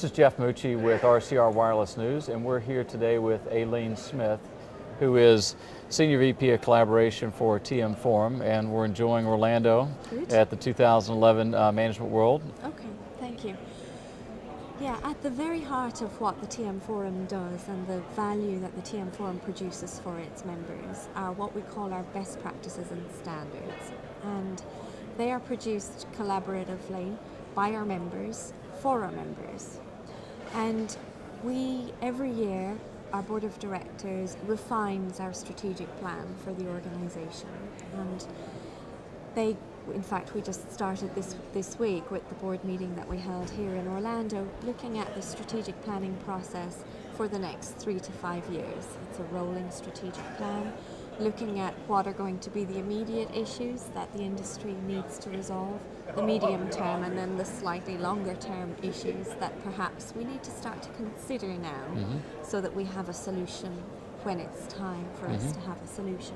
is Jeff Mucci with RCR Wireless News, and we're here today with Aileen Smith, who is Senior VP of Collaboration for TM Forum, and we're enjoying Orlando at the 2011 Management World. Okay, thank you. Yeah, at the very heart of what the TM Forum does and the value that the TM Forum produces for its members are what we call our best practices and standards. And they are produced collaboratively by our members, for our members. And we, every year, our board of directors refines our strategic plan for the organization. And in fact, we just started this week with the board meeting that we held here in Orlando, looking at the strategic planning process for the next 3 to 5 years. It's a rolling strategic plan, looking at what are going to be the immediate issues that the industry needs to resolve, the medium term, and then the slightly longer term issues that perhaps we need to start to consider now so that we have a solution when it's time for us to have a solution.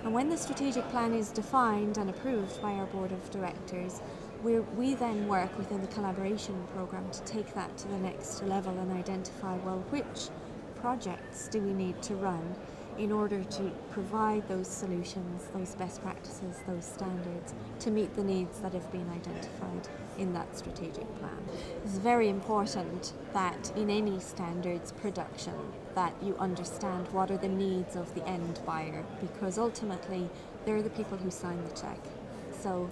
And when the strategic plan is defined and approved by our board of directors, we then work within the collaboration program to take that to the next level and identify, well, which projects do we need to run in order to provide those solutions, those best practices, those standards to meet the needs that have been identified in that strategic plan. It's very important that in any standards production that you understand what are the needs of the end buyer, because ultimately they're the people who sign the check. So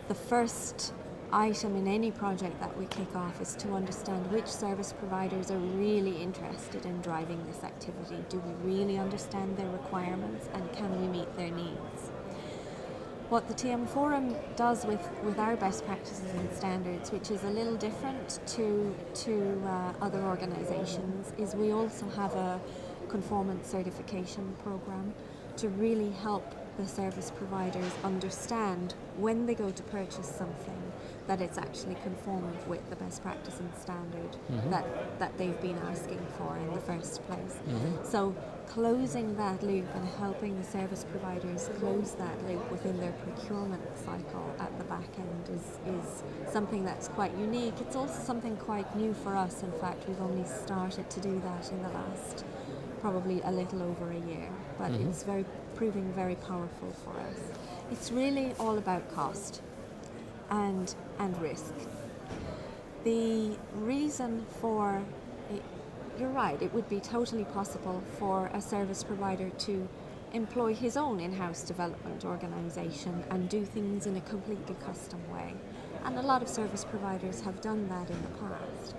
the first item in any project that we kick off is to understand which service providers are really interested in driving this activity. Do we really understand their requirements, and can we meet their needs? What the TM Forum does with our best practices and standards, which is a little different to other organizations, is we also have a conformance certification program to really help the service providers understand when they go to purchase something that it's actually conformed with the best practice and standard that they've been asking for in the first place. So closing that loop and helping the service providers close that loop within their procurement cycle at the back end is something that's quite unique. It's also something quite new for us. In fact, we've only started to do that in the last probably a little over a year, but it's proving very powerful for us. It's really all about cost and risk. The reason for it, you're right, it would be totally possible for a service provider to employ his own in-house development organization and do things in a completely custom way. And a lot of service providers have done that in the past.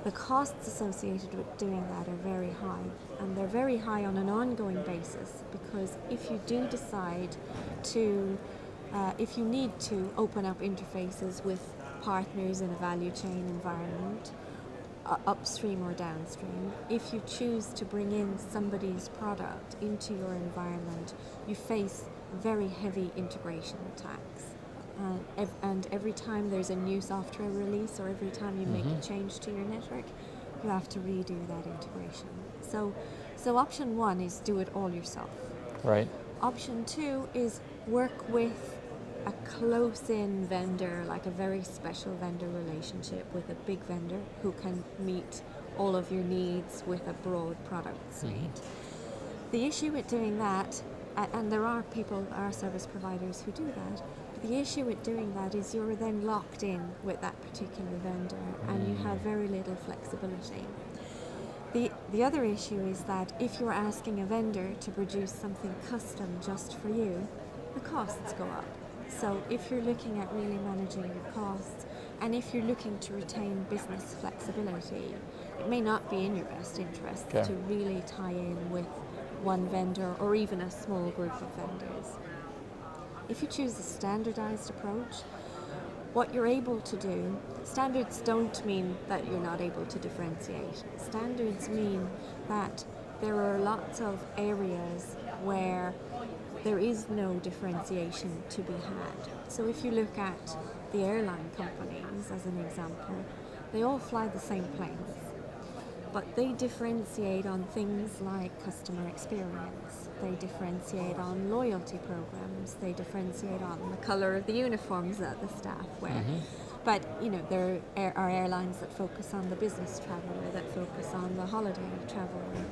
The costs associated with doing that are very high, and they're very high on an ongoing basis, because if you do decide to if you need to open up interfaces with partners in a value chain environment, upstream or downstream, if you choose to bring in somebody's product into your environment, you face very heavy integration tax. And every time there's a new software release, or every time you make a change to your network, you have to redo that integration. So option one is do it all yourself. Right. Option two is work with a close-in vendor, like a very special vendor relationship with a big vendor who can meet all of your needs with a broad product suite. The issue with doing that, and there are service providers who do that, but the issue with doing that is you're then locked in with that particular vendor and you have very little flexibility. The other issue is that if you're asking a vendor to produce something custom just for you, the costs go up. So if you're looking at really managing your costs, and if you're looking to retain business flexibility, it may not be in your best interest to really tie in with one vendor or even a small group of vendors. If you choose a standardized approach, what you're able to do, standards don't mean that you're not able to differentiate. Standards mean that there are lots of areas where there is no differentiation to be had. So if you look at the airline companies as an example, they all fly the same planes, but they differentiate on things like customer experience, they differentiate on loyalty programs, they differentiate on the color of the uniforms that the staff wear. But there are airlines that focus on the business traveler, that focus on the holiday traveler,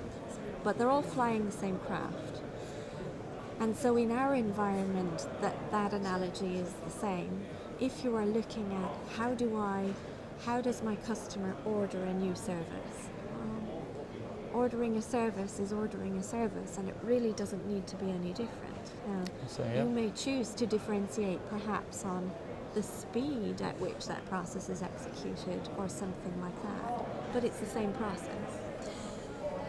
but they're all flying the same craft. And so in our environment, that analogy is the same. If you are looking at how does my customer order a new service? Ordering a service is ordering a service, and it really doesn't need to be any different. Now, you may choose to differentiate perhaps on the speed at which that process is executed or something like that, but it's the same process.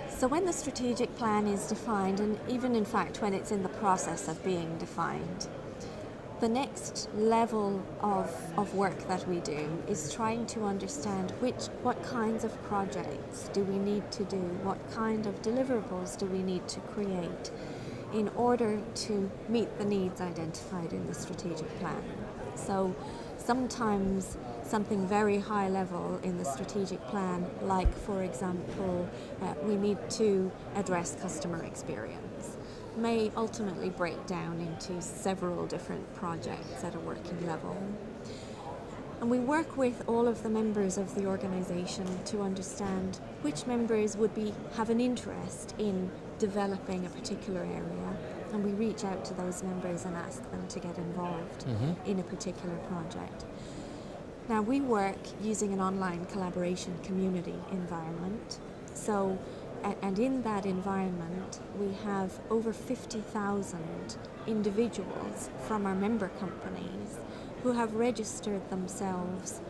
So when the strategic plan is defined, and even in fact when it's in the process of being defined, the next level of work that we do is trying to understand what kinds of projects do we need to do, what kind of deliverables do we need to create in order to meet the needs identified in the strategic plan. So sometimes something very high level in the strategic plan, like for example, we need to address customer experience, may ultimately break down into several different projects at a working level. And we work with all of the members of the organization to understand which members would have an interest in developing a particular area, and we reach out to those members and ask them to get involved in a particular project. Now, we work using an online collaboration community environment. So, and in that environment, we have over 50,000 individuals from our member companies who have registered themselves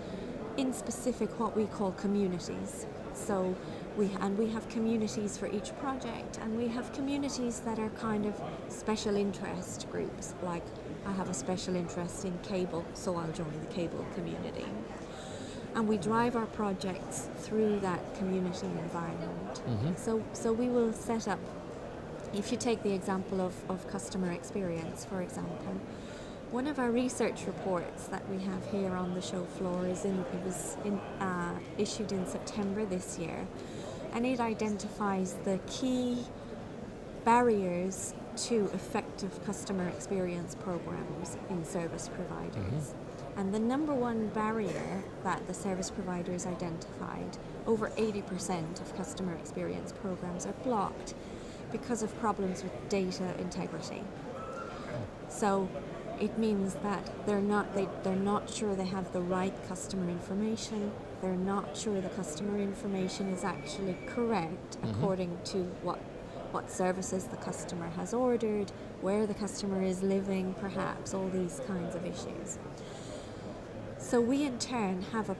in specific what we call communities. So we have communities for each project, and we have communities that are kind of special interest groups, like I have a special interest in cable, so I'll join the cable community. And we drive our projects through that community environment. So we will set up, if you take the example of customer experience, for example, one of our research reports that we have here on the show floor was issued in September this year, and it identifies the key barriers to effective customer experience programs in service providers. And the number one barrier that the service providers identified, over 80% of customer experience programs are blocked because of problems with data integrity. So it means that they're not sure they have the right customer information. They're not sure the customer information is actually correct according to what services the customer has ordered, where the customer is living, perhaps, all these kinds of issues. So we in turn have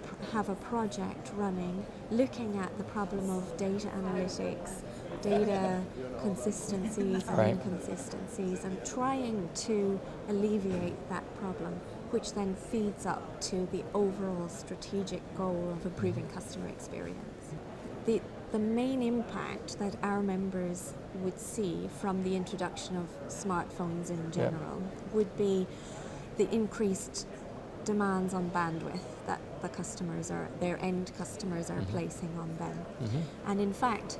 a project running looking at the problem of data analytics, data consistencies and inconsistencies, and trying to alleviate that problem, which then feeds up to the overall strategic goal of improving customer experience. The main impact that our members would see from the introduction of smartphones in general would be the increased demands on bandwidth that their end customers are placing on them. And in fact,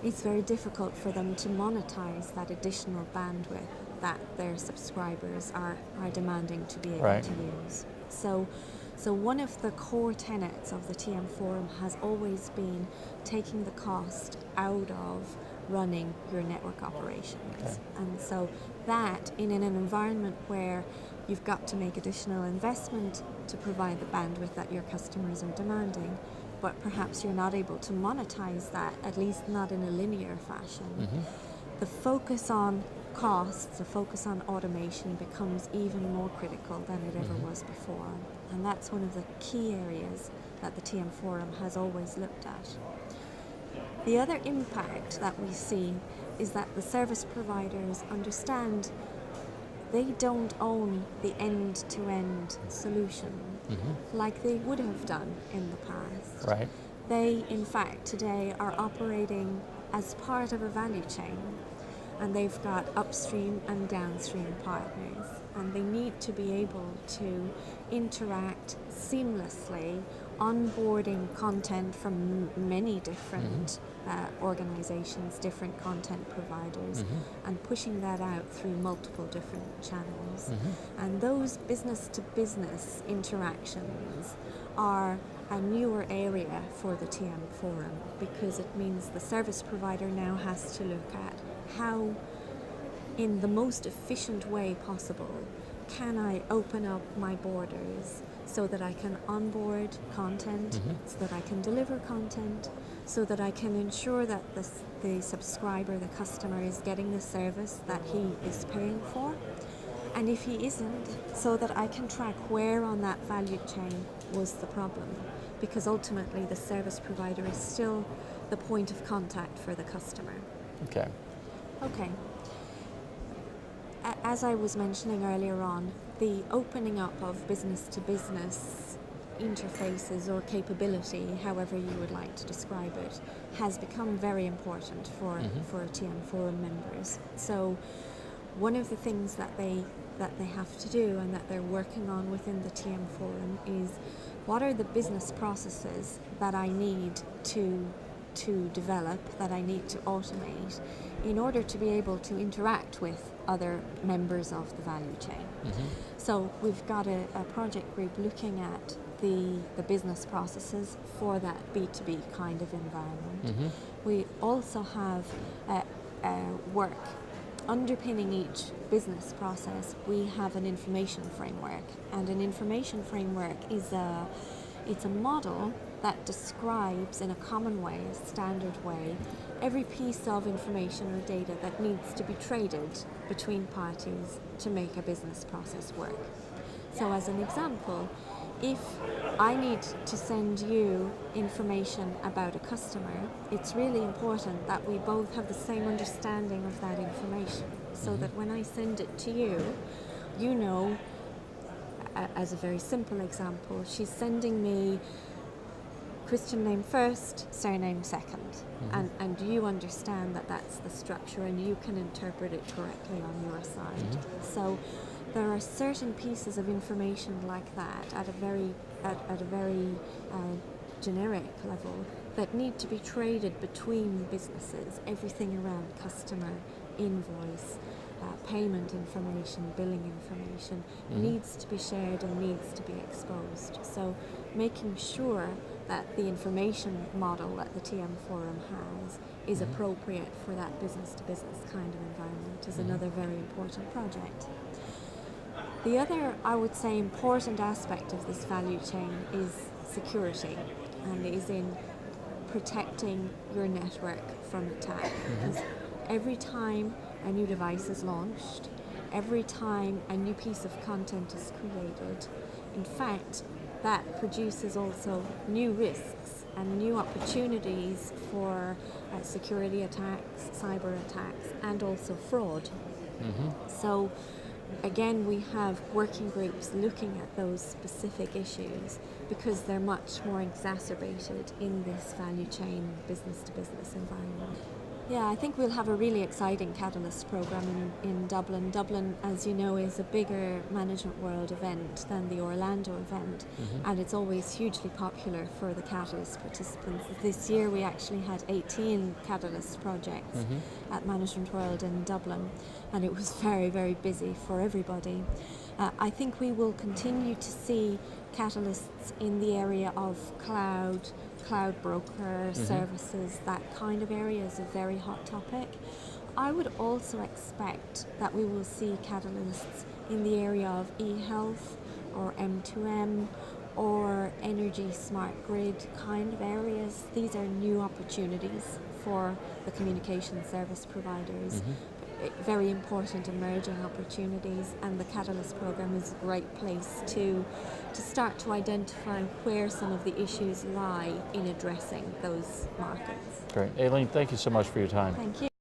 it's very difficult for them to monetize that additional bandwidth that their subscribers are demanding to be able to use. So one of the core tenets of the TM Forum has always been taking the cost out of running your network operations. And so that, in an environment where you've got to make additional investment to provide the bandwidth that your customers are demanding, but perhaps you're not able to monetize that, at least not in a linear fashion. The focus on costs, the focus on automation becomes even more critical than it ever was before. And that's one of the key areas that the TM Forum has always looked at. The other impact that we see is that the service providers understand they don't own the end-to-end solution like they would have done in the past. They, in fact, today are operating as part of a value chain, and they've got upstream and downstream partners, and they need to be able to interact seamlessly, onboarding content from many different organizations, different content providers, and pushing that out through multiple different channels. And those business-to-business interactions are a newer area for the TM Forum, because it means the service provider now has to look at how, in the most efficient way possible, can I open up my borders so that I can onboard content, so that I can deliver content, so that I can ensure that the subscriber, the customer, is getting the service that he is paying for. And if he isn't, so that I can track where on that value chain was the problem. Because ultimately the service provider is still the point of contact for the customer. Okay. Okay. As I was mentioning earlier on, the opening up of business-to-business interfaces or capability, however you would like to describe it, has become very important for TM Forum members. So one of the things that they have to do and that they're working on within the TM Forum is, what are the business processes that I need to develop, that I need to automate in order to be able to interact with other members of the value chain. So we've got a project group looking at the business processes for that B2B kind of environment. We also have work underpinning each business process. We have an information framework, and an information framework is it's a model that describes in a common way, a standard way, every piece of information or data that needs to be traded between parties to make a business process work. So as an example, if I need to send you information about a customer, it's really important that we both have the same understanding of that information, so that when I send it to you, you know, as a very simple example, she's sending me Christian name first, surname second, and you understand that that's the structure and you can interpret it correctly on your side. So there are certain pieces of information like that at a very generic level that need to be traded between businesses. Everything around customer, invoice, payment information, billing information needs to be shared and needs to be exposed. So making sure that the information model that the TM Forum has is appropriate for that business-to-business kind of environment is another very important project. The other, I would say, important aspect of this value chain is security, and is in protecting your network from attack. Because every time a new device is launched, every time a new piece of content is created, in fact, that produces also new risks and new opportunities for security attacks, cyber attacks, and also fraud. So again, we have working groups looking at those specific issues because they're much more exacerbated in this value chain, business-to-business environment. Yeah, I think we'll have a really exciting Catalyst program in Dublin. Dublin, as you know, is a bigger Management World event than the Orlando event, and it's always hugely popular for the Catalyst participants. This year we actually had 18 Catalyst projects at Management World in Dublin, and it was very, very busy for everybody. I think we will continue to see catalysts in the area of cloud broker services, that kind of area is a very hot topic. I would also expect that we will see catalysts in the area of e-health or M2M or energy smart grid kind of areas. These are new opportunities for the communication service providers. Very important emerging opportunities, and the Catalyst program is a great place to start to identify where some of the issues lie in addressing those markets. Great. Aileen, thank you so much for your time. Thank you.